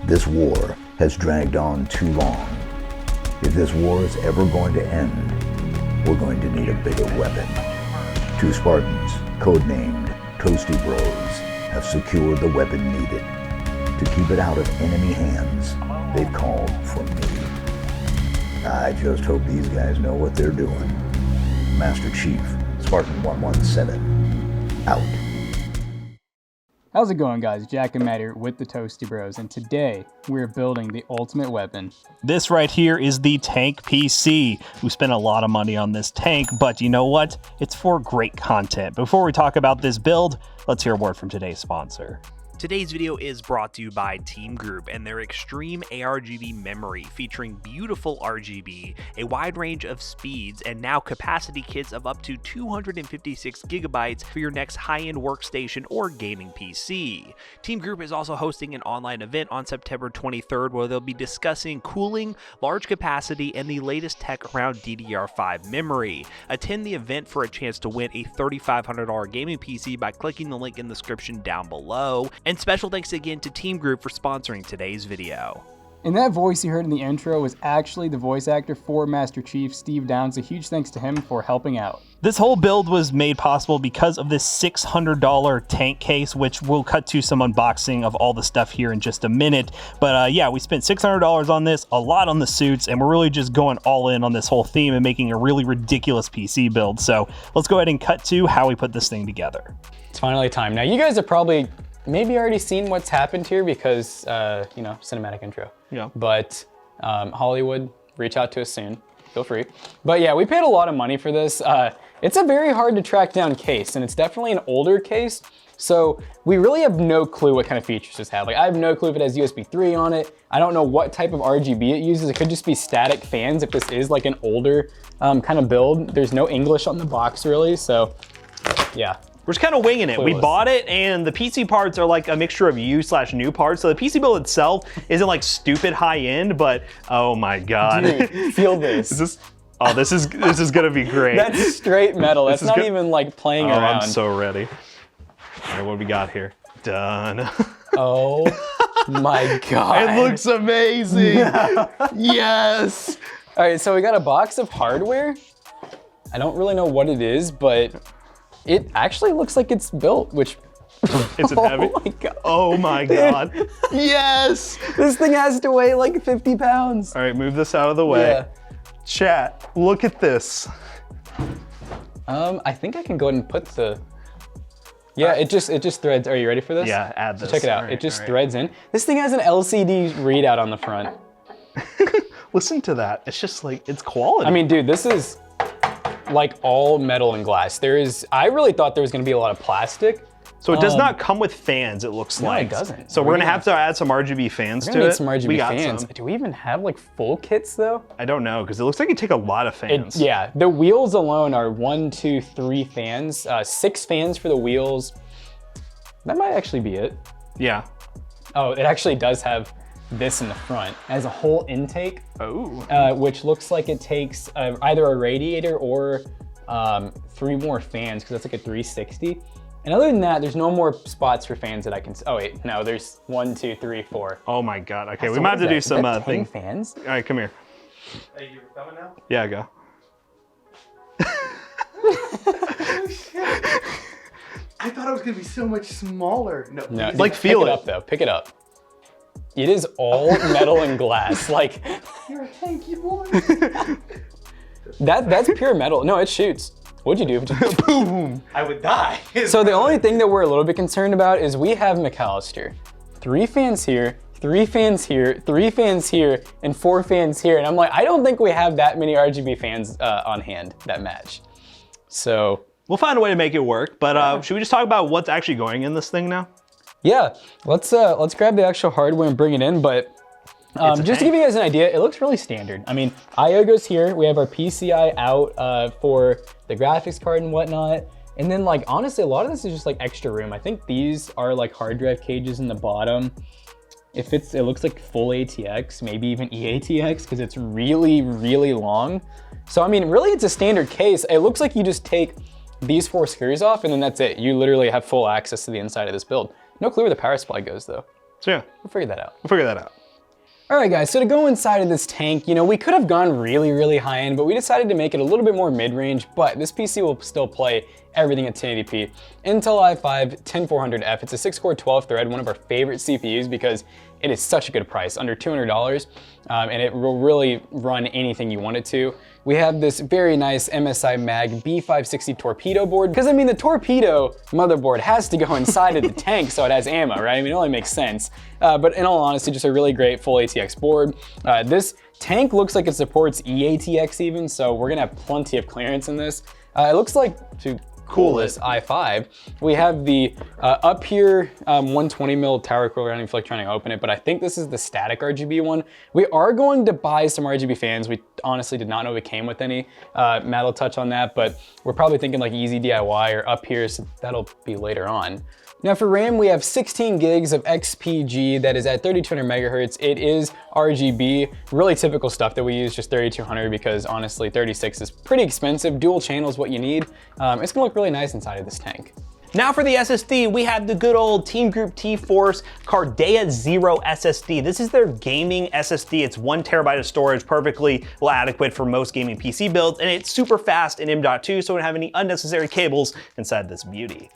This war has dragged on too long. If this war is ever going to end, we're going to need a bigger weapon. Two Spartans, codenamed Toasty Bros, have secured the weapon needed. To keep it out of enemy hands, they've called for me. I just hope these guys know what they're doing. Master Chief, Spartan 117, out. How's it going, guys? Jack and Matt here with the Toasty Bros, and today we're building the ultimate weapon. This right here is the Tank PC. We spent a lot of money on this tank, but you know what? It's for great content. Before we talk about this build, let's hear a word from today's sponsor. Today's video is brought to you by Team Group and their Extreme ARGB memory, featuring beautiful RGB, a wide range of speeds, and now capacity kits of up to 256 gigabytes for your next high-end workstation or gaming PC. Team Group is also hosting an online event on September 23rd where they'll be discussing cooling, large capacity, and the latest tech around DDR5 memory. Attend the event for a chance to win a $3,500 gaming PC by clicking the link in the description down below. And special thanks again to Team Group for sponsoring today's video. And that voice you heard in the intro was actually the voice actor for Master Chief, Steve Downs. A huge thanks to him for helping out. This whole build was made possible because of this $600 tank case, which we'll cut to some unboxing of all the stuff here in just a minute. But yeah, we spent $600 on this, a lot on the suits, and we're really just going all in on this whole theme and making a really ridiculous PC build. So let's go ahead and cut to how we put this thing together. It's finally time. Now, you guys have probably maybe already seen what's happened here because, you know, cinematic intro. Yeah. But Hollywood, reach out to us soon. Feel free. But yeah, we paid a lot of money for this. It's a very hard to track down case, and it's definitely an older case. So we really have no clue what kind of features this has. Like, I have no clue if it has USB 3 on it. I don't know what type of RGB it uses. It could just be static fans if this is like an older kind of build. There's no English on the box really, so yeah. We're just kind of winging it. Clueless. We bought it, and the PC parts are like a mixture of used/new parts. So the PC build itself isn't like stupid high end, but oh my god! Dude, feel this. This is gonna be great. That's straight metal. That's not even like playing around. I'm so ready. All right, what do we got here? Done. Oh my god! It looks amazing. Yes. All right, so we got a box of hardware. I don't really know what it is, but it actually looks like it's built, which... Is it heavy? Oh my god. Oh my god. Yes! This thing has to weigh like 50 pounds. All right, move this out of the way. Yeah. Chat, look at this. I think I can go ahead and put the... Yeah, it just threads. Are you ready for this? Yeah, add this. So check it out. Right, it just threads in. This thing has an LCD readout on the front. Listen to that. It's just like, it's quality. I mean, dude, this is like all metal and glass. I really thought there was gonna be a lot of plastic. So it does not come with fans, it looks like. No, it doesn't. So we're gonna have to add some RGB fans to it. We're gonna need some RGB we got fans. some. Do we even have like full kits though? I don't know, because it looks like you take a lot of fans. Yeah, the wheels alone are 1, 2, 3 fans. 6 fans for the wheels. That might actually be it. Yeah. Oh, it actually does have this in the front. It has a whole intake. Oh. Which looks like it takes either a radiator or 3 more fans, because that's like a 360. And other than that, there's no more spots for fans that I can. Oh wait, no, there's 1, 2, 3, 4. Oh my god. Okay, we might have to do some 10 fans. All right, come here. Hey, you coming now? Yeah, go. I thought it was gonna be so much smaller. No, like feel pick it up though. Pick it up. It is all metal and glass. Like you're a tanky boy. that's pure metal. No, it shoots. What'd you do? Boom! I would die. So the only thing that we're a little bit concerned about is we have McAllister. 3 fans here, 3 fans here, 3 fans here, and 4 fans here. And I'm like, I don't think we have that many RGB fans on hand that match. So we'll find a way to make it work, but should we just talk about what's actually going in this thing now? Yeah, let's grab the actual hardware and bring it in, but just to give you guys an idea, it looks really standard. I mean, IO goes here, we have our PCI out for the graphics card and whatnot, and then like, honestly, a lot of this is just like extra room. I think these are like hard drive cages in the bottom. It looks like full ATX, maybe even eATX, because it's really, really long. So I mean, really it's a standard case. It looks like you just take these 4 screws off and then that's it. You literally have full access to the inside of this build. No clue where the power supply goes though. So yeah, We'll figure that out. we'll figure that out. All right guys, so to go inside of this tank, you know, we could have gone really, really high end, but we decided to make it a little bit more mid-range, but this PC will still play everything at 1080p. Intel i5 10400F, it's a 6-core 12-thread, one of our favorite CPUs because it is such a good price, under $200, and it will really run anything you want it to. We have this very nice MSI Mag B560 torpedo board, because I mean the torpedo motherboard has to go inside of the tank so it has ammo, right? I mean, it only makes sense. But in all honesty, just a really great full ATX board. This tank looks like it supports EATX even, so we're gonna have plenty of clearance in this. It looks like, to cool this i5, we have the up here 120mm tower cooler. I don't even feel like trying to open it, but I think this is the static RGB one. We are going to buy some RGB fans. We honestly did not know it came with any. Matt will touch on that, but we're probably thinking like easy DIY or up here, so that'll be later on. Now for RAM, we have 16 gigs of XPG that is at 3200 megahertz. It is RGB, really typical stuff that we use, just 3200 because honestly 36 is pretty expensive. Dual channel is what you need. It's gonna look really nice inside of this tank. Now for the SSD, we have the good old Team Group T-Force CARDEA Zero SSD. This is their gaming SSD. It's 1 terabyte of storage, perfectly adequate for most gaming PC builds, and it's super fast in M.2, so we don't have any unnecessary cables inside this beauty.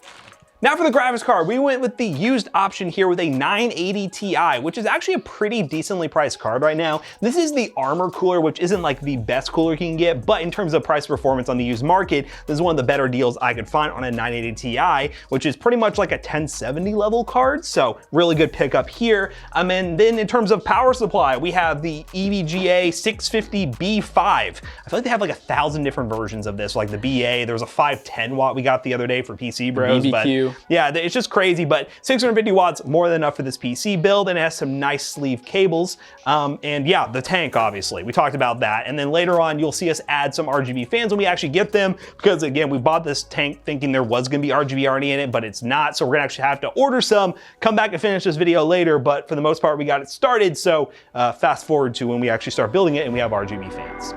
Now for the graphics card, we went with the used option here with a 980 Ti, which is actually a pretty decently priced card right now. This is the Armor cooler, which isn't like the best cooler you can get, but in terms of price performance on the used market, this is one of the better deals I could find on a 980 Ti, which is pretty much like a 1070 level card, so really good pickup here. And then in terms of power supply, we have the EVGA 650B5. I feel like they have like 1,000 different versions of this, like the BA. There was a 510 watt we got the other day for PC Bros, BBQ. but yeah, it's just crazy, but 650 watts, more than enough for this PC build, and it has some nice sleeve cables. And yeah, the tank, obviously, we talked about that. And then later on, you'll see us add some RGB fans when we actually get them, because again, we bought this tank thinking there was gonna be RGB already in it, but it's not. So we're gonna actually have to order some, come back and finish this video later, but for the most part, we got it started. So fast forward to when we actually start building it and we have RGB fans.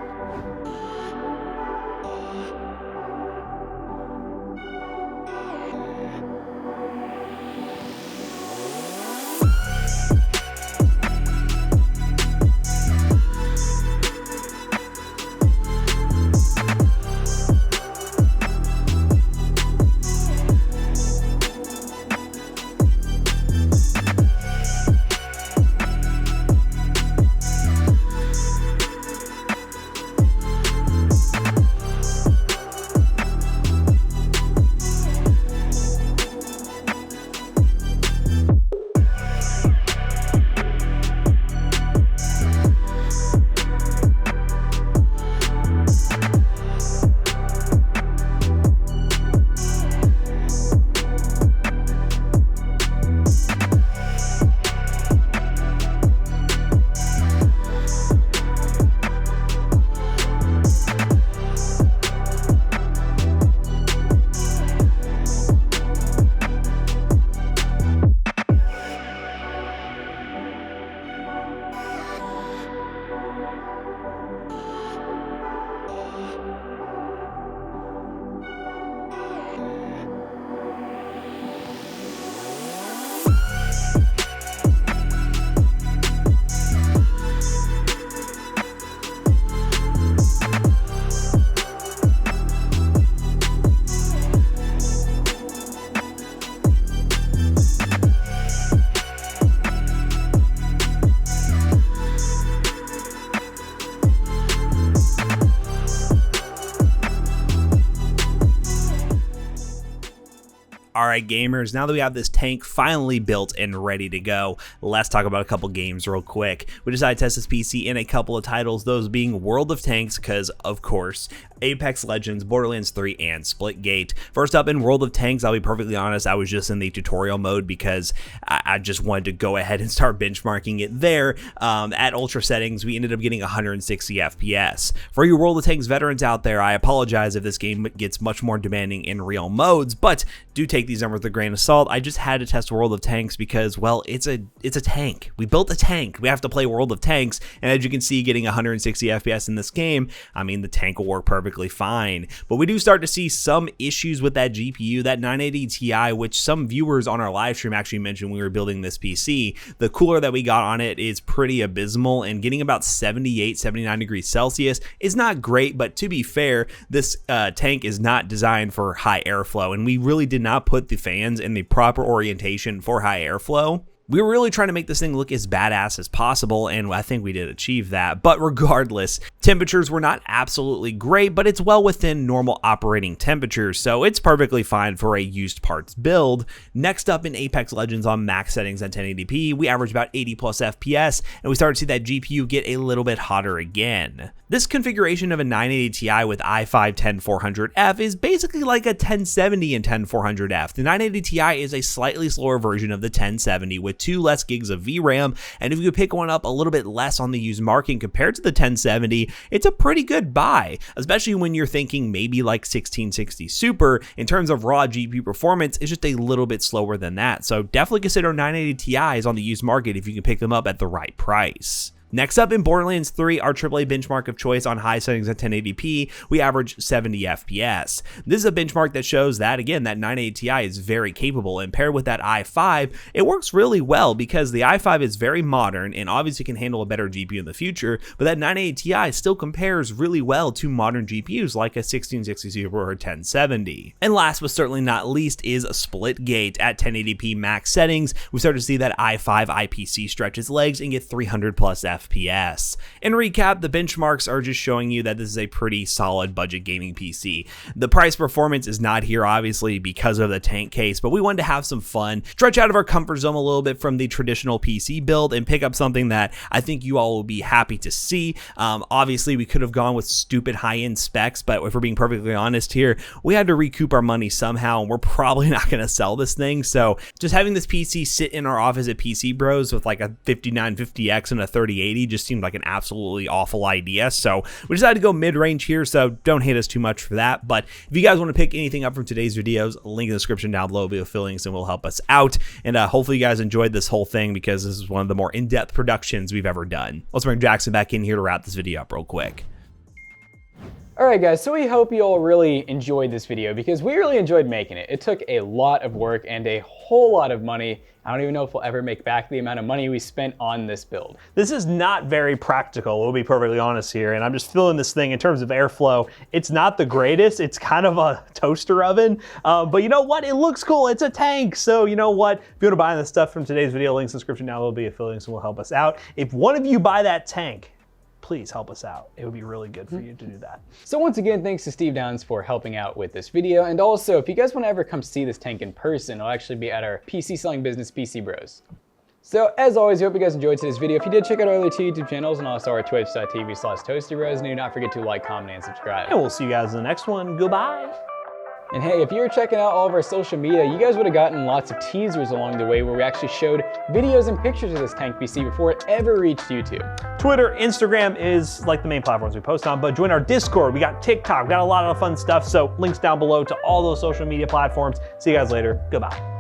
All right, gamers, now that we have this tank finally built and ready to go, let's talk about a couple games real quick. We decided to test this PC in a couple of titles, those being World of Tanks, because of course, Apex Legends, Borderlands 3, and Splitgate. First up in World of Tanks, I'll be perfectly honest, I was just in the tutorial mode because I just wanted to go ahead and start benchmarking it there. At ultra settings, we ended up getting 160 FPS. For you World of Tanks veterans out there, I apologize if this game gets much more demanding in real modes, but do take these them with a grain of salt. I just had to test World of Tanks because, well, it's a tank. We built a tank. We have to play World of Tanks, and as you can see, getting 160 FPS in this game, I mean, the tank will work perfectly fine. But we do start to see some issues with that GPU, that 980 Ti, which some viewers on our live stream actually mentioned when we were building this PC. The cooler that we got on it is pretty abysmal, and getting about 78, 79 degrees Celsius is not great, but to be fair, this tank is not designed for high airflow, and we really did not put the fans in the proper orientation for high airflow. We were really trying to make this thing look as badass as possible, and I think we did achieve that. But regardless, temperatures were not absolutely great, but it's well within normal operating temperatures, so it's perfectly fine for a used parts build. Next up in Apex Legends on max settings at 1080p, we average about 80 plus FPS, and we start to see that GPU get a little bit hotter again. This configuration of a 980 Ti with i5-10400F is basically like a 1070 and 10400F. The 980 Ti is a slightly slower version of the 1070 with 2 less gigs of VRAM, and if you could pick one up a little bit less on the used market compared to the 1070, it's a pretty good buy, especially when you're thinking maybe like 1660 Super. In terms of raw GPU performance, it's just a little bit slower than that, so definitely consider 980 Ti's on the used market if you can pick them up at the right price. Next up in Borderlands 3, our AAA benchmark of choice on high settings at 1080p, we average 70 FPS. This is a benchmark that shows that, again, that 980 Ti is very capable, and paired with that i5, it works really well because the i5 is very modern and obviously can handle a better GPU in the future, but that 980 Ti still compares really well to modern GPUs like a 1660 Super or 1070. And last but certainly not least is a Splitgate at 1080p max settings. We start to see that i5 IPC stretch its legs and get 300 plus FPS. In recap, the benchmarks are just showing you that this is a pretty solid budget gaming PC. The price performance is not here, obviously, because of the tank case, but we wanted to have some fun, stretch out of our comfort zone a little bit from the traditional PC build, and pick up something that I think you all will be happy to see. Obviously, we could have gone with stupid high-end specs, but if we're being perfectly honest here, we had to recoup our money somehow, and we're probably not going to sell this thing. So just having this PC sit in our office at PC Bros with like a 5950X and a 3080 just seemed like an absolutely awful idea, so we decided to go mid-range here, so don't hate us too much for that. But if you guys want to pick anything up from today's videos, link in the description down below will be affiliates and will help us out, and hopefully you guys enjoyed this whole thing because this is one of the more in-depth productions we've ever done. Let's bring Jackson back in here to wrap this video up real quick. Alright guys, so we hope you all really enjoyed this video because we really enjoyed making it. It took a lot of work and a whole lot of money. I don't even know if we'll ever make back the amount of money we spent on this build. This is not very practical, we'll be perfectly honest here, and I'm just feeling this thing in terms of airflow. It's not the greatest, it's kind of a toaster oven, but you know what? It looks cool, it's a tank, so you know what? If you want to buy this stuff from today's video, links in the description down below will be affiliates and will help us out. If one of you buy that tank, please help us out. It would be really good for you to do that. So once again, thanks to Steve Downs for helping out with this video. And also, if you guys want to ever come see this tank in person, it'll actually be at our PC selling business, PC Bros. So as always, I hope you guys enjoyed today's video. If you did, check out our other two YouTube channels and also our twitch.tv/ToastyBros. And do not forget to like, comment, and subscribe. And we'll see you guys in the next one. Goodbye. And hey, if you were checking out all of our social media, you guys would have gotten lots of teasers along the way where we actually showed videos and pictures of this tank PC before it ever reached YouTube. Twitter, Instagram is like the main platforms we post on, but join our Discord. We got TikTok, we got a lot of fun stuff. So links down below to all those social media platforms. See you guys later. Goodbye.